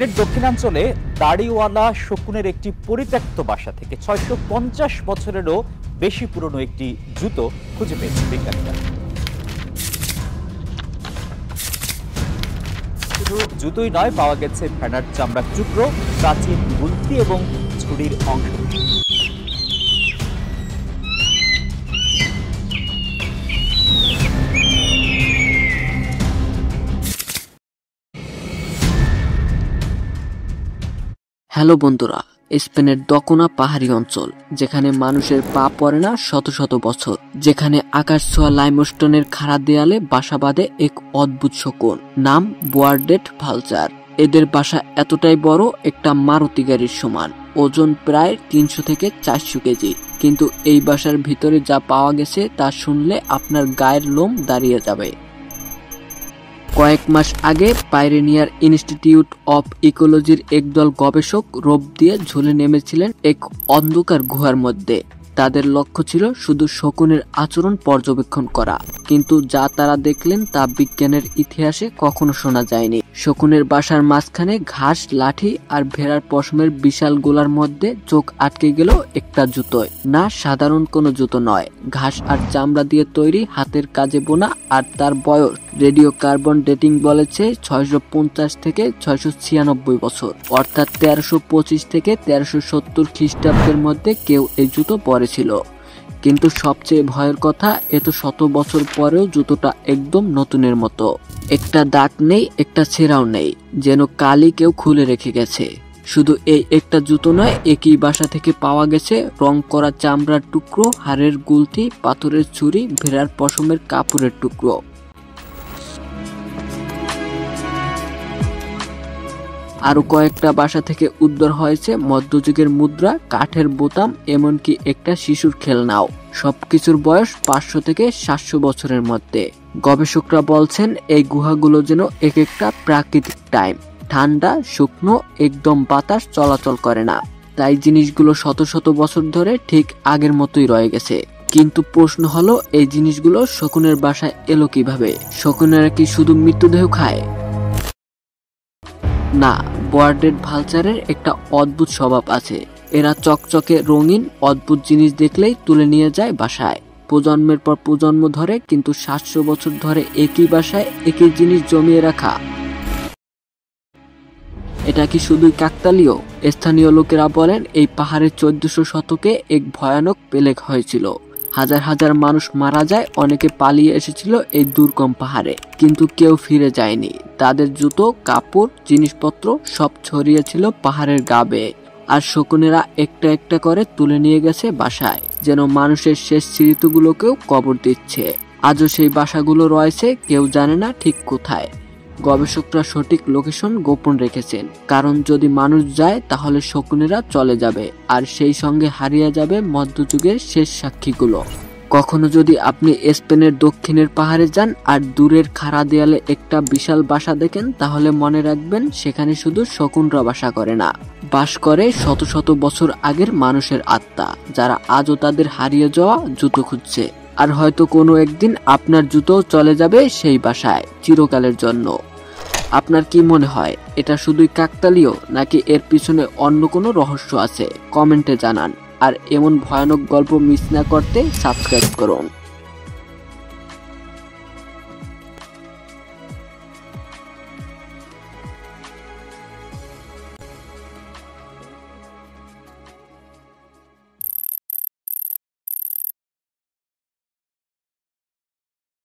দক্ষিণাঞ্চলে দাড়িওয়ালা শকুনের একটি পরিত্যক্ত বাসা থেকে ৬৫০ বছরেরও বেশি পুরনো একটি জুতো খুঁজে পেয়েছে বিজ্ঞানীরা। শুধু জুতোই নয়, পাওয়া গেছে ভেড়ার চামড়ার টুকরো, প্রাচীন গুলতি এবং ছুরির অংশ। হ্যালো বন্ধুরা, স্পেনের দকোনা পাহাড়ি অঞ্চল, যেখানে মানুষের পা পড়ে না শত শত বছর, যেখানে আকাশ ছোঁয়া লাইমস্টোনের খাড়া দেয়ালে বাসা বাঁধে এক অদ্ভুত শকুন, নাম বোয়ার্ডেড ভালচার। এদের বাসা এতটাই বড়, একটা মারুতি গাড়ির সমান, ওজন প্রায় ৩০০ থেকে ৪০০ কেজি। কিন্তু এই বাসার ভিতরে যা পাওয়া গেছে তা শুনলে আপনার গায়ের লোম দাঁড়িয়ে যাবে। কয়েক মাস আগে পাইরেনিয়ার ইনস্টিটিউট অফ ইকোলজির একদল গবেষক রোপ দিয়ে ঝুলে নেমেছিলেন এক অন্ধকার গুহার মধ্যে। তাদের লক্ষ্য ছিল শুধু শকুনের আচরণ পর্যবেক্ষণ করা, কিন্তু যা তারা দেখলেন তা বিজ্ঞানের ইতিহাসে কখনো শোনা যায়নি। শকুনের বাসার মাঝখানে ঘাস, লাঠি আর ভেড়ার পশমের বিশাল গোলার মধ্যে চোখ আটকে গেল একটা জুতোয়। না, সাধারণ কোনো জুতো নয়, ঘাস আর চামড়া দিয়ে তৈরি, হাতের কাজে বোনা, আর তার বয়স রেডিও কার্বন ডেটিং বলেছে ৬৫০ থেকে ৬৯৬ বছর, অর্থাৎ ১৩২৫ থেকে ১৩৭০ খ্রিস্টাব্দের মধ্যে কেউ এই জুতো পরেছিল। কিন্তু সবচেয়ে ভয়ের কথা, এত শত বছর পরেও জুতোটা একদম নতুনের মতো। একটা দাগ নেই, একটা ছেঁড়াও নেই, যেন কালই কেউ খুলে রেখে গেছে। শুধু এই একটা জুতো নয়, একই বাসা থেকে পাওয়া গেছে রং করা চামড়ার টুকরো, হাড়ের গুলতি, পাথরের ছুরি, ভেড়ার পশমের কাপড়ের টুকরো। আরো কয়েকটা বাসা থেকে উদ্ধার হয়েছে মধ্যযুগের মুদ্রা, কাঠের বোতাম, এমনকি একটা শিশুর খেলনাও। সবকিছুর বয়স ৫০০ থেকে ৭০০ বছরের মধ্যে। গবেষকরা বলছেন এই গুহাগুলো যেন এক একটা প্রাকৃতিক টাইম, ঠান্ডা, শুকনো, একদম বাতাস চলাচল করে না। তাই জিনিসগুলো শত শত বছর ধরে ঠিক আগের মতোই রয়ে গেছে। কিন্তু প্রশ্ন হলো, এই জিনিসগুলো শকুনের বাসায় এলো কিভাবে? শকুনেরা কি শুধু মৃতদেহ খায়? না, বোয়ার্ডেড ভালচারের একটা অদ্ভুত স্বভাব আছে। এরা চকচকে রঙিন অদ্ভুত জিনিস দেখলেই তুলে নিয়ে যায় বাসায়। প্রজন্মের পর প্রজন্ম ধরে, কিন্তু ৭০০ বছর ধরে একই বাসায় একই জিনিস জমিয়ে রাখা, এটা কি শুধুই কাকতালীয়? স্থানীয় লোকেরা বলেন এই পাহাড়ে ১৪০০ শতকে এক ভয়ানক প্লেগ হয়েছিল। হাজার হাজার মানুষ মারা যায়, অনেকে পালিয়ে এসেছিল এই দুর্গম পাহাড়ে, কিন্তু কেউ ফিরে যায়নি। তাদের জুতো, কাপড়, জিনিসপত্র সব ছড়িয়েছিল পাহাড়ের গা বেয়ে। আর শকুনেরা একটা একটা করে তুলে নিয়ে গেছে বাসায়, যেন মানুষের শেষ স্মৃতিগুলোকেও কবর দিচ্ছে। আজও সেই বাসাগুলো রয়েছে, কেউ জানে না ঠিক কোথায়। গবেষকরা সঠিক লোকেশন গোপন রেখেছেন, কারণ যদি মানুষ যায় তাহলে শকুনেরা চলে যাবে, আর সেই সঙ্গে হারিয়ে যাবে মধ্যযুগের শেষ সাক্ষীগুলো। কখনো যদি আপনি স্পেনের দক্ষিণের পাহাড়ে যান আর দূরের খাড়া দেয়ালে একটা বিশাল বাসা দেখেন, তাহলে মনে রাখবেন সেখানে শুধু শকুনরা বাসা করে না, বাস করে শত শত বছর আগের মানুষের আত্মা, যারা আজও তাদের হারিয়ে যাওয়া জুতো খুঁজছে। আর হয়তো কোনো একদিন আপনার জুতো চলে যাবে সেই বাসায় চিরকালের জন্য। আপনার কি মনে হয়, এটা শুধুই কাকতালীয়, নাকি এর পিছনে অন্য কোনো রহস্য আছে? কমেন্টে জানান। আর এমন ভয়ানক গল্প মিস না করতে সাবস্ক্রাইব করুন।